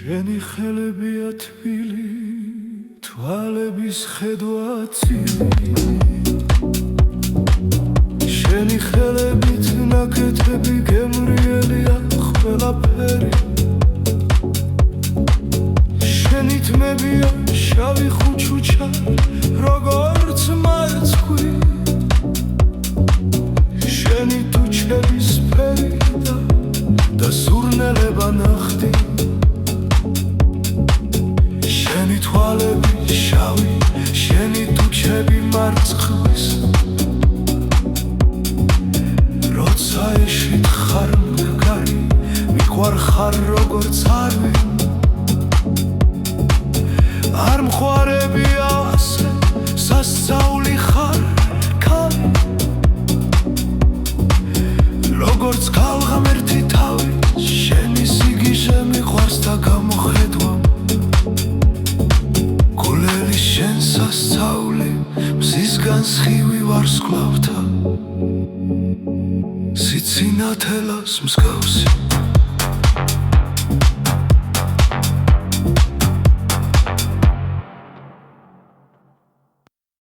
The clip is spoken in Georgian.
შენი ხელებია თბილი, თვალების ხედვა ცივი. შენი ხელებით ნაკეთები გემრიელია ყველაფერი. შენი თმებია შავი ხუჩუჩა, როგორც მარცხვი. შენი თუჩების ფერი და სურნელება ნახდი. შენი თვალები შავი, შენი თუჩები მარცხვის. როცა ეშით ხარ მდგარი, მიყვარ ხარ როგორც არვი. არ მხარები ასე, სასწაული ხარ ქალი. როგორც ქალღმერთი თავი, შენი სიგიჟე მიყვარს და გამოხედვა. გულელი შენ სასწაული, მზისგან სხივი ვარსკვლავთა. სიცინათელას მსგავსი